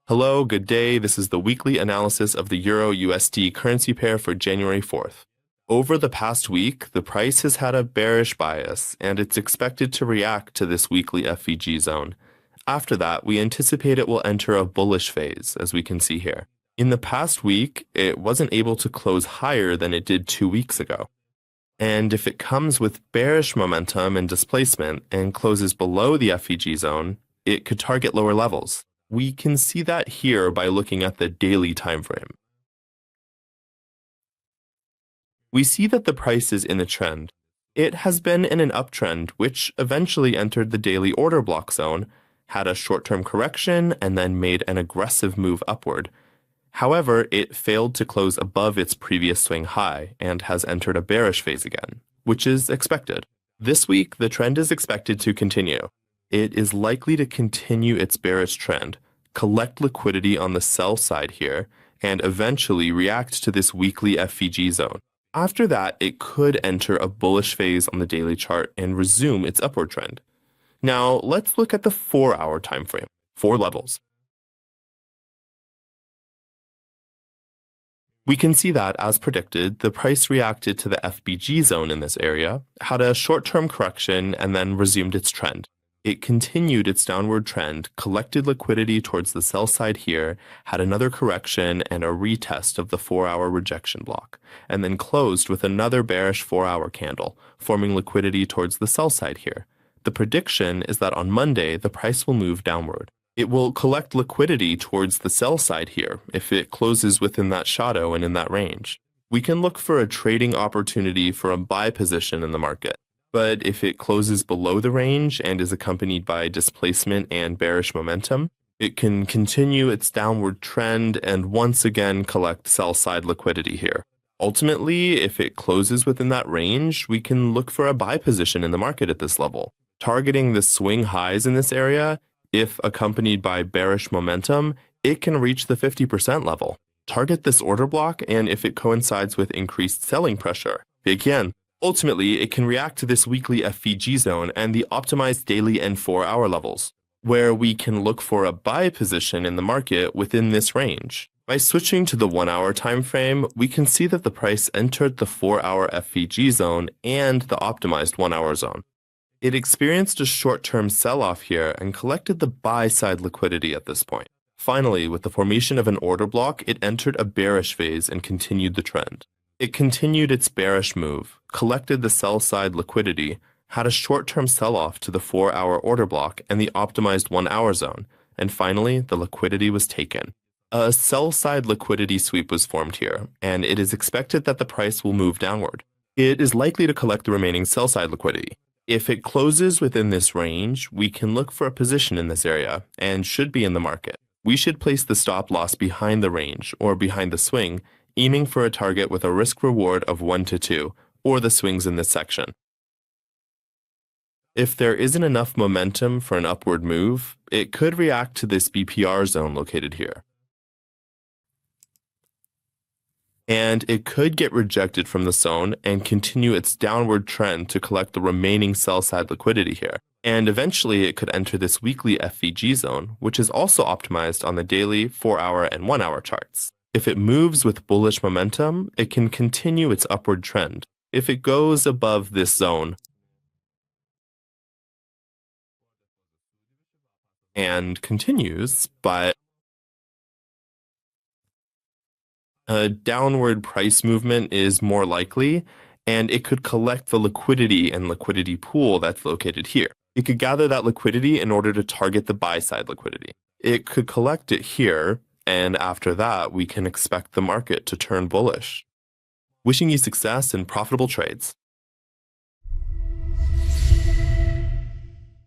Hello, good day. This is the weekly analysis of the Euro-USD currency pair for January 4th. Over the past week, the price has had a bearish bias, and it's expected to react to this weekly FVG zone. After that, we anticipate it will enter a bullish phase, as we can see here. In the past week, it wasn't able to close higher than it did 2 weeks ago. And if it comes with bearish momentum and displacement and closes below the FVG zone, it could target lower levels. We can see that here by looking at the daily time frame. We see that the price is in a trend. It has been in an uptrend, which eventually entered the daily order block zone, had a short-term correction, and then made an aggressive move upward. However, it failed to close above its previous swing high and has entered a bearish phase again, which is expected. This week, the trend is expected to continue. It is likely to continue its bearish trend, collect liquidity on the sell side here, and eventually react to this weekly FVG zone. After that, it could enter a bullish phase on the daily chart and resume its upward trend. Now, let's look at the 4-hour time frame, 4 levels. We can see that, as predicted, the price reacted to the FVG zone in this area, had a short-term correction, and then resumed its trend. It continued its downward trend, collected liquidity towards the sell side here, had another correction and a retest of the 4-hour rejection block, and then closed with another bearish 4-hour candle, forming liquidity towards the sell side here. The prediction is that on Monday, the price will move downward. It will collect liquidity towards the sell side here if it closes within that shadow and in that range. We can look for a trading opportunity for a buy position in the market. But if it closes below the range and is accompanied by displacement and bearish momentum, it can continue its downward trend and once again collect sell-side liquidity here. Ultimately, if it closes within that range, we can look for a buy position in the market at this level. Targeting the swing highs in this area, if accompanied by bearish momentum, it can reach the 50% level. Target this order block, and if it coincides with increased selling pressure, again, ultimately, it can react to this weekly FVG zone and the optimized daily and 4-hour levels, where we can look for a buy position in the market within this range. By switching to the 1-hour time frame, we can see that the price entered the 4-hour FVG zone and the optimized 1-hour zone. It experienced a short-term sell-off here and collected the buy-side liquidity at this point. Finally, with the formation of an order block, it entered a bearish phase and continued the trend. It continued its bearish move, collected the sell-side liquidity, had a short-term sell-off to the 4-hour order block and the optimized 1-hour zone, and finally, the liquidity was taken. A sell-side liquidity sweep was formed here, and it is expected that the price will move downward. It is likely to collect the remaining sell-side liquidity. If it closes within this range, we can look for a position in this area and should be in the market. We should place the stop loss behind the range or behind the swing, aiming for a target with a risk reward of 1 to 2, or the swings in this section. If there isn't enough momentum for an upward move, it could react to this BPR zone located here. And it could get rejected from the zone and continue its downward trend to collect the remaining sell-side liquidity here. And eventually it could enter this weekly FVG zone, which is also optimized on the daily, 4-hour, and 1-hour charts. If it moves with bullish momentum, it can continue its upward trend. If it goes above this zone and continues, but a downward price movement is more likely, and it could collect the liquidity and liquidity pool that's located here. It could gather that liquidity in order to target the buy-side liquidity. It could collect it here, and after that, we can expect the market to turn bullish. Wishing you success and profitable trades.